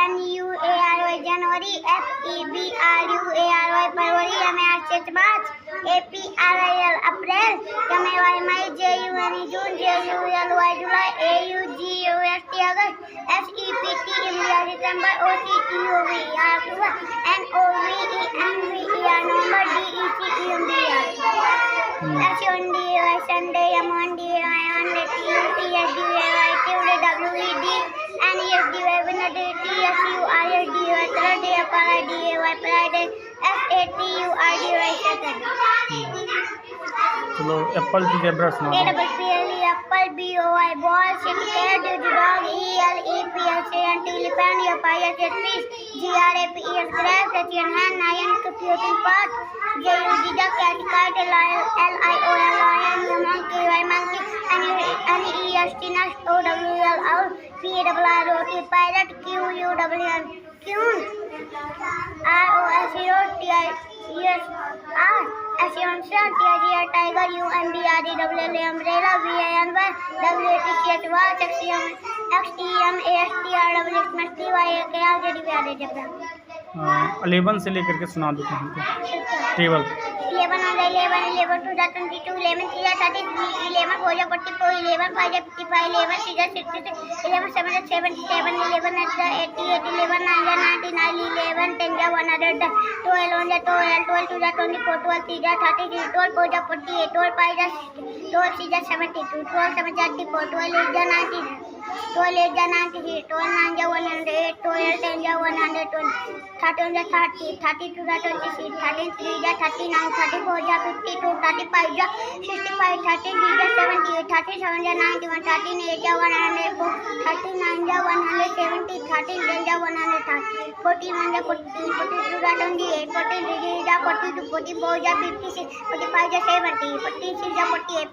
January January, February February, March April April, May June July August September September October November Sunday Monday Tuesday WED and Wednesday TSURSDY Thursday Friday SATURDY Saturday. चलो Apple की zebra सुना दो। Apple BOY ball cat dog elephant fish giraffe giraffe hen lion computing part cat lion lion monkey owl roti pirate tiger umbrella XEM 11 से लेकर के सुना दो हमको टेबल। 11 11 2 22 11 3 33 11 4 44 11 5 55 11 6 66 11 7 77 11 8 80 11 9 99 11 10 100 12 1 12 12 2 24 12 3 33 12 4 48 12 5 12 6 72 12 7 84 12 8 90 12 8 90 12 9 108 12 10 120 30 30 32 26 13 3 39 34 52 35 65 33 70 37 91 13 8 104 39 170 13 130 41 40 42 28 43 42 44 56 45 70 46 48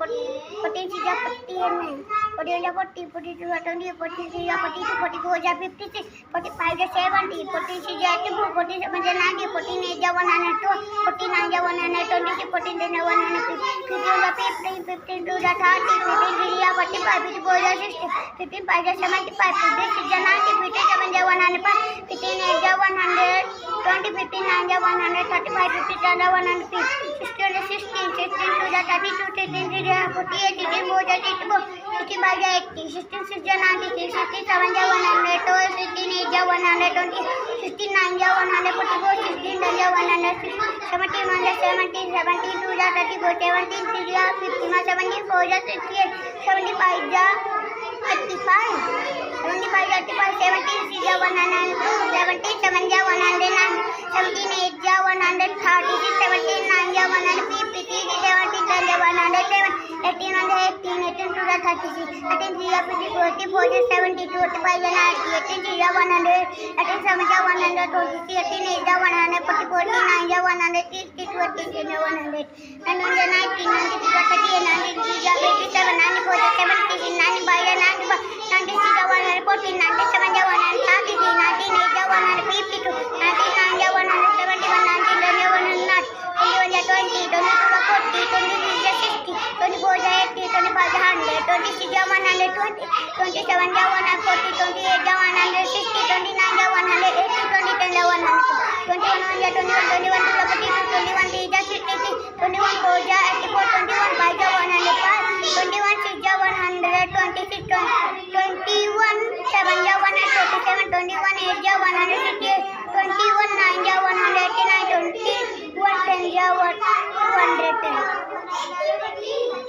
46 48 41 40 42 20 43 42 44 56 45 70 46 84 47 90 14 8 102 49 126 14 150 15 2 30 15 3 45 54 60 15 5 75 56 90 57 105 15 8 100 20 15 9 135 57 150 16 16 2 32 16 3 48 16 4 65 80 16 6 90 67 100 12 16 8 120 69 144 16 100 17 170 17 2 34 17 3 50 74 68 75 85 75 85 17 6 102 17 7 109 17 8 130 17 9 150 17 10 107 18 18 18 2 36 18 3 54 70 25 90 18 3 100 18 7 120 18 8 144 9 160 20 100 and 19 90 30 90 87 94 70 95 95 96 114 97 130 19 8 152 99 171 19 109 21 20 22 40 23 60 24 80 25 100 26 120 27 140 28 160 29 180 20 10 100 21 21 21 21 63 21 4 84 21 5 105 21 6 100 26 21 7 147 21 8 168 21 9 189 21 10 210